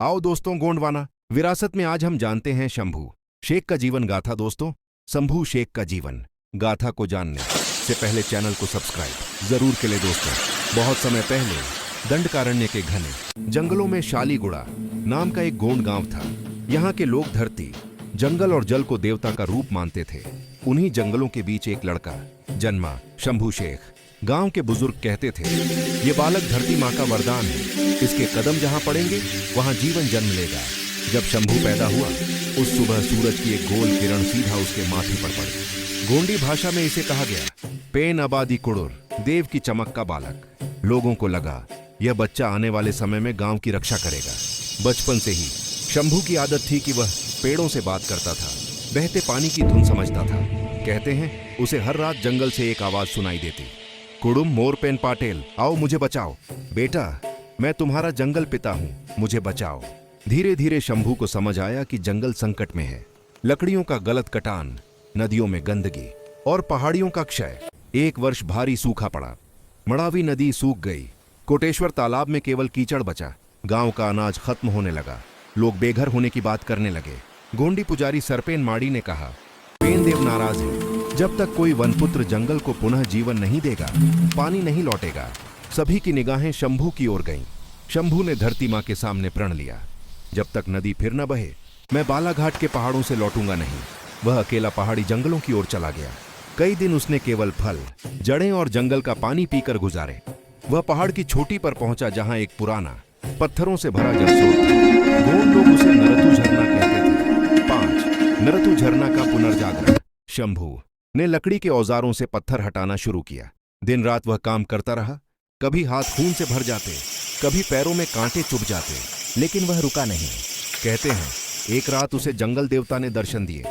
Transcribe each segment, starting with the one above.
आओ दोस्तों, गोंडवाना विरासत में आज हम जानते हैं शंभू शेख का जीवन गाथा। दोस्तों, शंभू शेख का जीवन गाथा को जानने से पहले चैनल को सब्सक्राइब जरूर कर ले। दोस्तों, बहुत समय पहले दंडकारण्य के घने जंगलों में शालीगुड़ा नाम का एक गोंड गांव था। यहाँ के लोग धरती, जंगल और जल को देवता का रूप मानते थे। उन्हीं जंगलों के बीच एक लड़का जन्मा, शंभू शेख। गांव के बुजुर्ग कहते थे, ये बालक धरती माँ का वरदान है, इसके कदम जहां पड़ेंगे वहां जीवन जन्म लेगा। जब शंभू पैदा हुआ, उस सुबह सूरज की एक गोल किरण सीधा उसके माथे पर पड़ी। गोंडी भाषा में इसे कहा गया पेन आबादी कुड़ुर, देव की चमक का बालक। लोगों को लगा यह बच्चा आने वाले समय में गांव की रक्षा करेगा। बचपन से ही शंभू की आदत थी कि वह पेड़ों से बात करता था, बहते पानी की धुन समझता था। कहते हैं उसे हर रात जंगल से एक आवाज सुनाई देती, कुड़ुम मोर पेन पाटेल, आओ मुझे बचाओ। बेटा, मैं तुम्हारा जंगल पिता हूं, मुझे बचाओ। धीरे धीरे शंभू को समझ आया कि जंगल संकट में है। लकड़ियों का गलत कटान, नदियों में गंदगी और पहाड़ियों का क्षय। एक वर्ष भारी सूखा पड़ा, मड़ावी नदी सूख गई, कोटेश्वर तालाब में केवल कीचड़ बचा। गांव का अनाज खत्म होने लगा, लोग बेघर होने की बात करने लगे। गोंडी पुजारी सरपेन माड़ी ने कहा, पेन देव नाराज है, जब तक कोई वनपुत्र जंगल को पुनः जीवन नहीं देगा, पानी नहीं लौटेगा। सभी की निगाहें शंभू की ओर गईं। शंभू ने धरती माँ के सामने प्रण लिया, जब तक नदी फिर न बहे, मैं बालाघाट के पहाड़ों से लौटूंगा नहीं। वह अकेला पहाड़ी जंगलों की ओर चला गया। कई दिन उसने केवल फल, जड़ें और जंगल का पानी पीकर गुजारे। वह पहाड़ की चोटी पर पहुंचा, जहां एक पुराना पत्थरों से भरा जलस्रोत था। गोंड लोग उसे नरतु झरना कहते थे। 5 नरतु झरना का पुनर्जागरण। शंभू ने लकड़ी के औजारों से पत्थर हटाना शुरू किया। दिन रात वह काम करता रहा। कभी हाथ खून से भर जाते, कभी पैरों में कांटे चुभ जाते, लेकिन वह रुका नहीं। कहते हैं एक रात उसे जंगल देवता ने दर्शन दिए,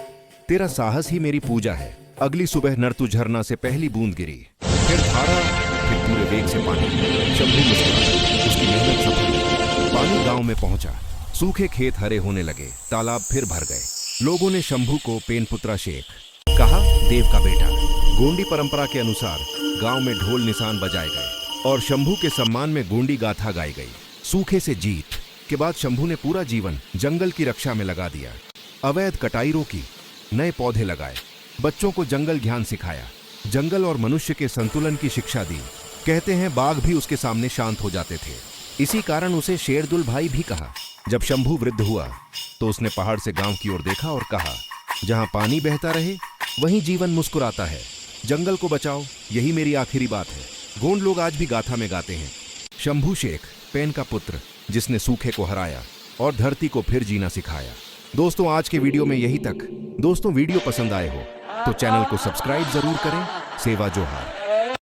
तेरा साहस ही मेरी पूजा है। अगली सुबह नरतु झरना से पहली बूंद गिरी, फिर धारा, फिर पूरे वेग से पानी। शंभू मुस्कुराया, उसकी मेहनत सफल हुई। पानी गांव में पहुंचा, सूखे खेत हरे होने लगे, तालाब फिर भर गए। लोगों ने शंभू को पेनपुत्रा शेख कहा, देव का बेटा। गोंडी परंपरा के अनुसार गांव में ढोल निशान बजाए गए और शंभू के सम्मान में गोंडी गाथा गाई गई। सूखे से जीत के बाद शंभू ने पूरा जीवन जंगल की रक्षा में लगा दिया। अवैध कटाई रोकी, नए पौधे लगाए, बच्चों को जंगल ज्ञान सिखाया, जंगल और मनुष्य के संतुलन की शिक्षा दी। कहते हैं बाघ भी उसके सामने शांत हो जाते थे। इसी कारण उसे शेरदुल भाई भी कहा। जब शंभू वृद्ध हुआ तो उसने पहाड़ से गांव की ओर देखा और कहा, जहां पानी बहता रहे वहीं जीवन मुस्कुराता है। जंगल को बचाओ, यही मेरी आखिरी बात है। गोंड लोग आज भी गाथा में गाते हैं, शंभू शेख, पेन का पुत्र, जिसने सूखे को हराया और धरती को फिर जीना सिखाया। दोस्तों, आज के वीडियो में यही तक। दोस्तों, वीडियो पसंद आए हो तो चैनल को सब्सक्राइब जरूर करें। सेवा जोहार।